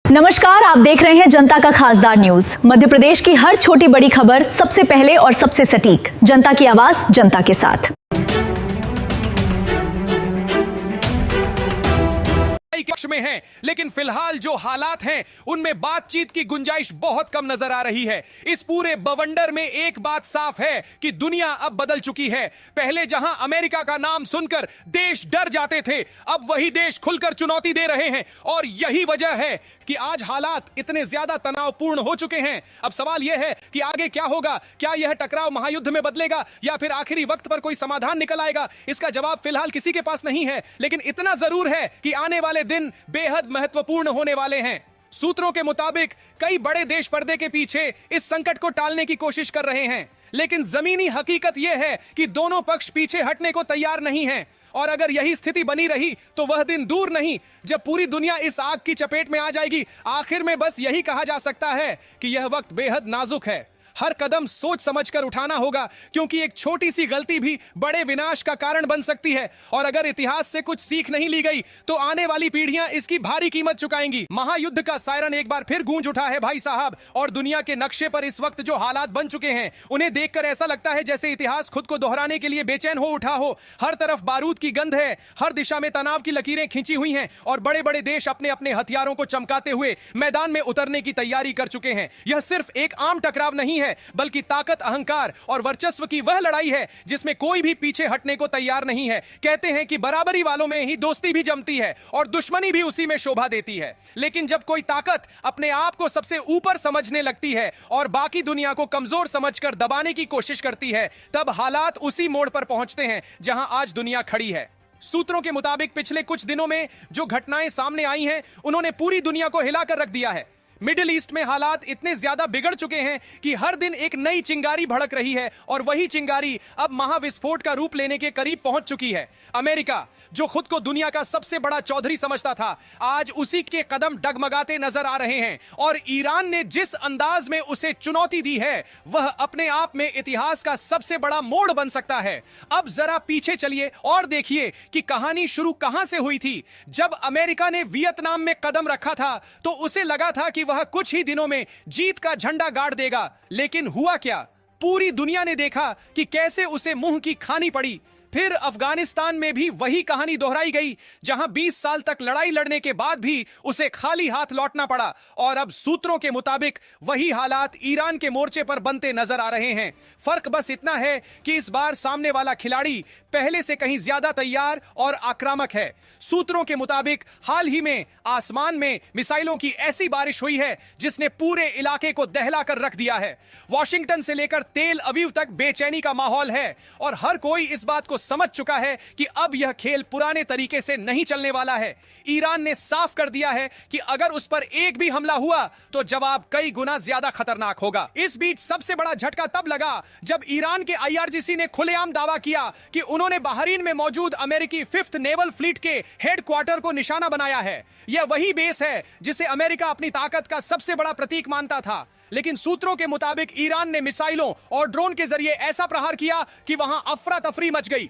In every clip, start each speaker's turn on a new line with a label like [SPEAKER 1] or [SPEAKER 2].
[SPEAKER 1] नमस्कार, आप देख रहे हैं जनता का खासदार न्यूज। मध्य प्रदेश की हर छोटी बड़ी खबर सबसे पहले और सबसे सटीक, जनता की आवाज जनता के साथ।
[SPEAKER 2] पक्ष में हैं, लेकिन फिलहाल जो हालात हैं उनमें बातचीत की गुंजाइश बहुत कम नजर आ रही है। इस पूरे बवंडर में एक बात साफ है कि दुनिया अब बदल चुकी है। पहले जहां अमेरिका का नाम सुनकर देश डर जाते थे, अब वही देश खुलकर चुनौती दे रहे हैं और यही वजह है कि आज हालात इतने ज्यादा तनावपूर्ण हो चुके हैं। अब सवाल यह है कि आगे क्या होगा? क्या यह टकराव महायुद्ध में बदलेगा या फिर आखिरी वक्त पर कोई समाधान निकल आएगा? इसका जवाब फिलहाल किसी के पास नहीं है, लेकिन इतना जरूर है कि आने वाले दिन बेहद महत्वपूर्ण होने वाले हैं। सूत्रों के मुताबिक कई बड़े देश पर्दे के पीछे इस संकट को टालने की कोशिश कर रहे हैं, लेकिन जमीनी हकीकत यह है कि दोनों पक्ष पीछे हटने को तैयार नहीं हैं। और अगर यही स्थिति बनी रही तो वह दिन दूर नहीं जब पूरी दुनिया इस आग की चपेट में आ जाएगी। आखिर में बस यही कहा जा सकता है कि यह वक्त बेहद नाजुक है। हर कदम सोच समझकर उठाना होगा, क्योंकि एक छोटी सी गलती भी बड़े विनाश का कारण बन सकती है। और अगर इतिहास से कुछ सीख नहीं ली गई तो आने वाली पीढ़ियां इसकी भारी कीमत चुकाएंगी। महायुद्ध का सायरन एक बार फिर गूंज उठा है भाई साहब, और दुनिया के नक्शे पर इस वक्त जो हालात बन चुके हैं उन्हें देखकर ऐसा लगता है जैसे इतिहास खुद को दोहराने के लिए बेचैन हो उठा हो। हर तरफ बारूद की गंध है, हर दिशा में तनाव की लकीरें खींची हुई हैं और बड़े बड़े देश अपने अपने हथियारों को चमकाते हुए मैदान में उतरने की तैयारी कर चुके हैं। यह सिर्फ एक आम टकराव नहीं है, बल्कि ताकत, अहंकार और वर्चस्व की वह लड़ाई है जिसमें कोई भी पीछे हटने को तैयार नहीं है। कहते हैं कि बराबरी वालों में ही दोस्ती भी जमती है और दुश्मनी भी उसी में शोभा देती है। लेकिन जब कोई ताकत अपने आप को सबसे ऊपर समझने लगती है और बाकी दुनिया को कमजोर समझकर दबाने की कोशिश करती है, तब हालात उसी मोड़ पर पहुंचते हैं जहां आज दुनिया खड़ी है। सूत्रों के मुताबिक पिछले कुछ दिनों में जो घटनाएं सामने आई हैं उन्होंने पूरी दुनिया को हिलाकर रख दिया है। मिडिल ईस्ट में हालात इतने ज्यादा बिगड़ चुके हैं कि हर दिन एक नई चिंगारी भड़क रही है और वही चिंगारी अब महाविस्फोट का रूप लेने के करीब पहुंच चुकी है। अमेरिका, जो खुद को दुनिया का सबसे बड़ा चौधरी समझता था, आज उसी के कदम डगमगाते नजर आ रहे हैं। और ईरान ने जिस अंदाज में उसे चुनौती दी है वह अपने आप में इतिहास का सबसे बड़ा मोड़ बन सकता है। अब जरा पीछे चलिए और देखिए कि कहानी शुरू कहां से हुई थी। जब अमेरिका ने वियतनाम में कदम रखा था तो उसे लगा था कि वह कुछ ही दिनों में जीत का झंडा गाड़ देगा, लेकिन हुआ क्या? पूरी दुनिया ने देखा कि कैसे उसे मुंह की खानी पड़ी। फिर अफगानिस्तान में भी वही कहानी दोहराई गई, जहां 20 साल तक लड़ाई लड़ने के बाद भी उसे खाली हाथ लौटना पड़ा। और अब सूत्रों के मुताबिक वही हालात ईरान के मोर्चे पर बनते नजर आ रहे हैं। फर्क बस इतना है कि इस बार सामने वाला खिलाड़ी पहले से कहीं ज्यादा तैयार और आक्रामक है। सूत्रों के मुताबिक हाल ही में आसमान में मिसाइलों की ऐसी बारिश हुई है जिसने पूरे इलाके को दहला कर रख दिया है। वॉशिंगटन से लेकर तेल अवीव तक बेचैनी का माहौल है और हर कोई इस बात को समझ चुका है कि अब यह खेल पुराने तरीके से नहीं चलने वाला है। ईरान ने साफ कर दिया है कि अगर उस पर एक भी हमला हुआ तो जवाब कई गुना ज्यादा खतरनाक होगा। इस बीच सबसे बड़ा झटका तब लगा जब ईरान के आईआरजीसी ने खुलेआम दावा किया कि उन्होंने बहरीन में मौजूद अमेरिकी 5th नेवल फ्लीट के हेडक्वार्टर को निशाना बनाया है। यह वही बेस है जिसे अमेरिका अपनी ताकत का सबसे बड़ा प्रतीक मानता था। लेकिन सूत्रों के मुताबिक ईरान ने मिसाइलों और ड्रोन के जरिए ऐसा प्रहार किया कि वहां अफरा तफरी मच गई।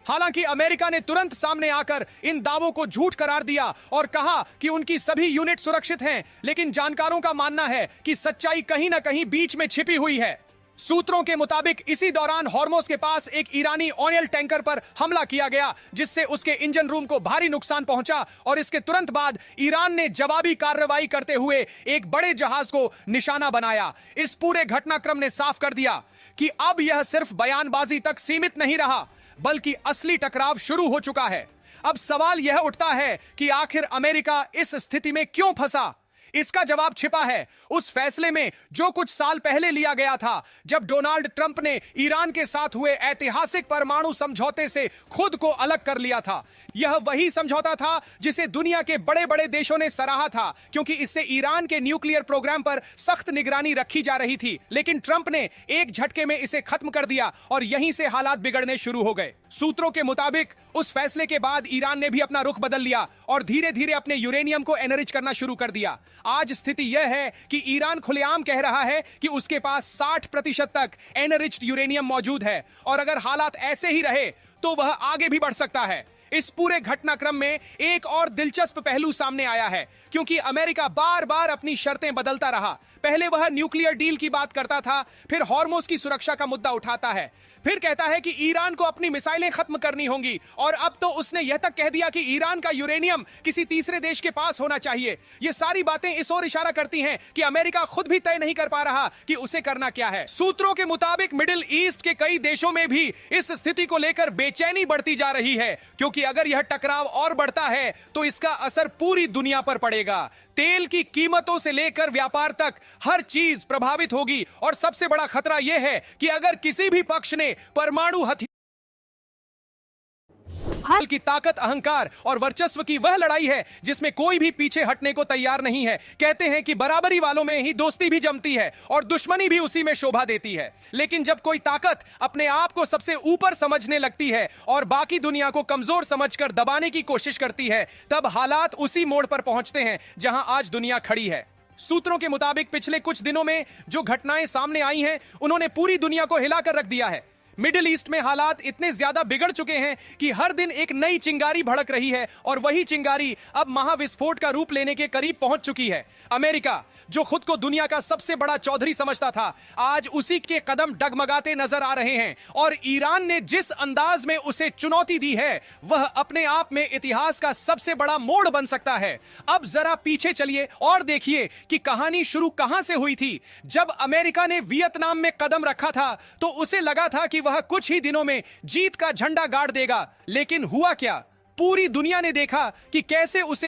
[SPEAKER 2] हालांकि अमेरिका ने तुरंत सामने आकर इन दावों को झूठ करार दिया और कहा कि उनकी सभी यूनिट सुरक्षित हैं, लेकिन जानकारों का मानना है कि सच्चाई कहीं ना कहीं बीच में छिपी हुई है। सूत्रों के मुताबिक इसी दौरान हॉर्मोज के पास एक ईरानी ऑयल टैंकर पर हमला किया गया, जिससे उसके इंजन रूम को भारी नुकसान पहुंचा। और इसके तुरंत बाद ईरान ने जवाबी कार्रवाई करते हुए एक बड़े जहाज को निशाना बनाया। इस पूरे घटनाक्रम ने साफ कर दिया कि अब यह सिर्फ बयानबाजी तक सीमित नहीं रहा, बल्कि असली टकराव शुरू हो चुका है। अब सवाल यह उठता है कि आखिर अमेरिका इस स्थिति में क्यों फंसा? इसका जवाब छिपा है उस फैसले में जो कुछ साल पहले लिया गया था, जब डोनाल्ड ट्रंप ने ईरान के साथ हुए ऐतिहासिक परमाणु समझौते से खुद को अलग कर लिया था। यह वही समझौता था जिसे दुनिया के बड़े बड़े देशों ने सराहा था, क्योंकि इससे ईरान के न्यूक्लियर प्रोग्राम पर सख्त निगरानी रखी जा रही थी। लेकिन ट्रंप ने एक झटके में इसे खत्म कर दिया और यहीं से हालात बिगड़ने शुरू हो गए। सूत्रों के मुताबिक उस फैसले के बाद ईरान ने भी अपना रुख बदल लिया और धीरे धीरे अपने यूरेनियम को एनरिच करना शुरू कर दिया। आज स्थिति यह है कि ईरान खुलेआम कह रहा है कि उसके पास 60% तक एनरिच्ड यूरेनियम मौजूद है और अगर हालात ऐसे ही रहे तो वह आगे भी बढ़ सकता है। इस पूरे घटनाक्रम में एक और दिलचस्प पहलू सामने आया है, क्योंकि अमेरिका बार बार अपनी शर्तें बदलता रहा। पहले वह न्यूक्लियर डील की बात करता था, फिर हॉर्मोज की सुरक्षा का मुद्दा उठाता है, फिर कहता है कि ईरान को अपनी मिसाइलें खत्म करनी होंगी, और अब तो उसने यह तक कह दिया कि ईरान का यूरेनियम किसी तीसरे देश के पास होना चाहिए। ये सारी बातें इस ओर इशारा करती हैं कि अमेरिका खुद भी तय नहीं कर पा रहा कि उसे करना क्या है। सूत्रों के मुताबिक मिडिल ईस्ट के कई देशों में भी इस स्थिति को लेकर बेचैनी बढ़ती जा रही है, क्योंकि अगर यह टकराव और बढ़ता है तो इसका असर पूरी दुनिया पर पड़ेगा। तेल की कीमतों से लेकर व्यापार तक हर चीज प्रभावित होगी, और सबसे बड़ा खतरा यह है कि अगर किसी भी पक्ष ने परमाणु हथियार की ताकत, अहंकार और वर्चस्व की वह लड़ाई है जिसमें कोई भी पीछे हटने को तैयार नहीं है। कहते हैं कि बराबरी वालों में ही दोस्ती भी जमती है और दुश्मनी भी उसी में शोभा देती है। लेकिन जब कोई ताकत अपने आप को सबसे ऊपर समझने लगती है और बाकी दुनिया को कमजोर समझकर दबाने की कोशिश करती है, तब हालात उसी मोड़ पर पहुंचते हैं जहां आज दुनिया खड़ी है। सूत्रों के मुताबिक पिछले कुछ दिनों में जो घटनाएं सामने आई हैं, उन्होंने पूरी दुनिया को हिलाकर रख दिया है। मिडिल ईस्ट में हालात इतने ज्यादा बिगड़ चुके हैं कि हर दिन एक नई चिंगारी भड़क रही है, और वही चिंगारी अब महाविस्फोट का रूप लेने के करीब पहुंच चुकी है। अमेरिका, जो खुद को दुनिया का सबसे बड़ा चौधरी समझता था, आज उसी के कदम डगमगाते नजर आ रहे हैं, और ईरान ने जिस अंदाज में उसे चुनौती दी है, वह अपने आप में इतिहास का सबसे बड़ा मोड़ बन सकता है। अब जरा पीछे चलिए और देखिए कि कहानी शुरू कहां से हुई थी। जब अमेरिका ने वियतनाम में कदम रखा था तो उसे लगा था कि वह कुछ ही दिनों में जीत का झंडा गाड़ देगा, लेकिन हुआ क्या? पूरी दुनिया ने देखा कि कैसे उसे